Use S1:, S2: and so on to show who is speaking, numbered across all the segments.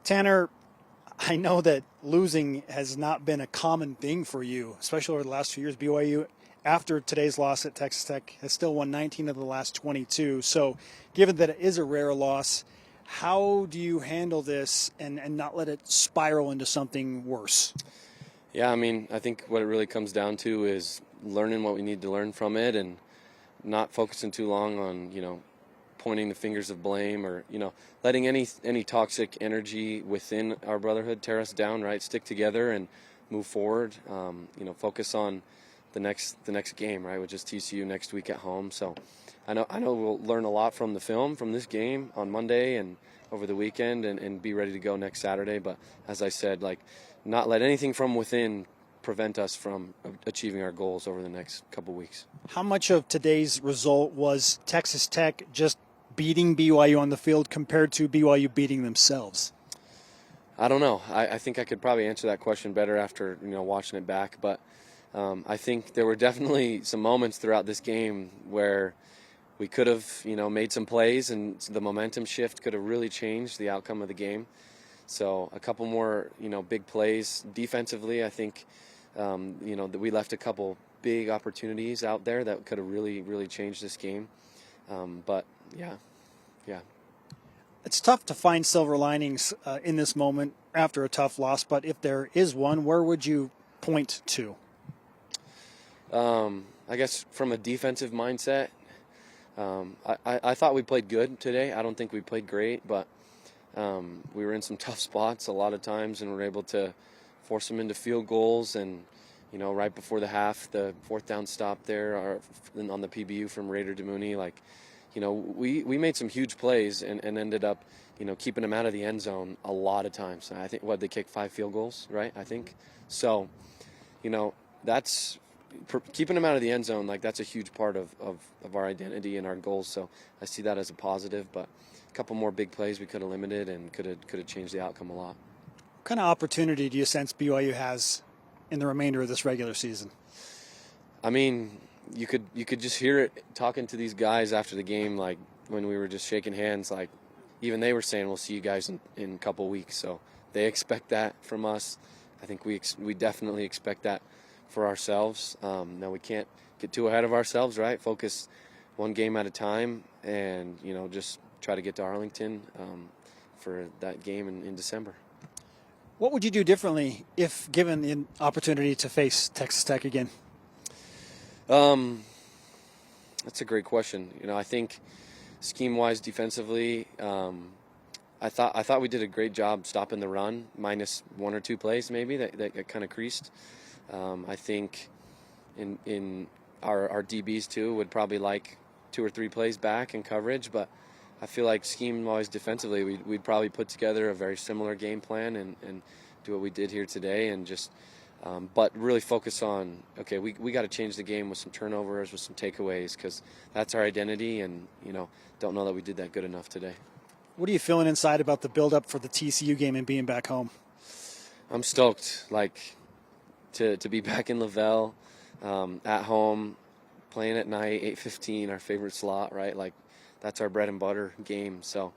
S1: Tanner, I know that losing has not been a common thing for you, especially over the last few years. BYU, after today's loss at Texas Tech, has still won 19 of the last 22. So given that it is a rare loss, how do you handle this and not let it spiral into something worse?
S2: Yeah, I mean, I think what it really comes down to is learning what we need to learn from it and not focusing too long on, pointing the fingers of blame or, letting any toxic energy within our brotherhood tear us down, right? Stick together and move forward. Focus on the next game, right, which is TCU next week at home. So I know we'll learn a lot from the film from this game on Monday and over the weekend and be ready to go next Saturday. But as I said, not let anything from within prevent us from achieving our goals over the next couple weeks.
S1: How much of today's result was Texas Tech just beating BYU on the field compared to BYU beating themselves?
S2: I don't know. I think I could probably answer that question better after watching it back. But I think there were definitely some moments throughout this game where we could have made some plays and the momentum shift could have really changed the outcome of the game. So a couple more big plays defensively. I think that we left a couple big opportunities out there that could have really changed this game. But yeah.
S1: It's tough to find silver linings in this moment after a tough loss, but if there is one, where would you point to?
S2: I guess from a defensive mindset, I thought we played good today. I don't think we played great, but we were in some tough spots a lot of times and were able to force them into field goals. And right before the half, the fourth down stop there on the PBU from Raider Demooney, we made some huge plays and ended up, keeping them out of the end zone a lot of times. I think they kicked 5 field goals, right? I think so. That's keeping them out of the end zone. That's a huge part of our identity and our goals. So I see that as a positive. But a couple more big plays we could have limited and could have changed the outcome a lot.
S1: What kind of opportunity do you sense BYU has in the remainder of this regular season?
S2: I mean, you could just hear it talking to these guys after the game, when we were just shaking hands, even they were saying we'll see you guys in a couple weeks. So they expect that from us. I think we definitely expect that for ourselves. Now we can't get too ahead of ourselves, right? Focus one game at a time and just try to get to Arlington for that game in December.
S1: What would you do differently if given the opportunity to face Texas Tech again?
S2: That's a great question. I think scheme-wise, defensively, I thought we did a great job stopping the run, minus 1 or 2 plays maybe that kind of creased. I think in our DBs too would probably like 2 or 3 plays back in coverage, but I feel like scheme-wise defensively we'd probably put together a very similar game plan and do what we did here today and just but really focus on, okay, we got to change the game with some turnovers, with some takeaways, because that's our identity, and don't know that we did that good enough today.
S1: What are you feeling inside about the build-up for the TCU game and being back home?
S2: I'm stoked, to be back in Lavelle, at home, playing at night, 8:15, our favorite slot, right? That's our bread and butter game. So,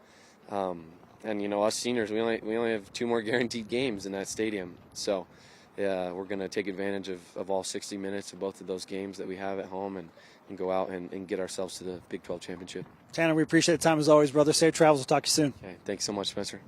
S2: and us seniors, we only have 2 more guaranteed games in that stadium. So, yeah, we're going to take advantage of all 60 minutes of both of those games that we have at home and go out and get ourselves to the Big 12 championship.
S1: Tanner, we appreciate the time as always, brother. Safe travels. We'll talk to you soon.
S2: Okay, thanks so much, Spencer.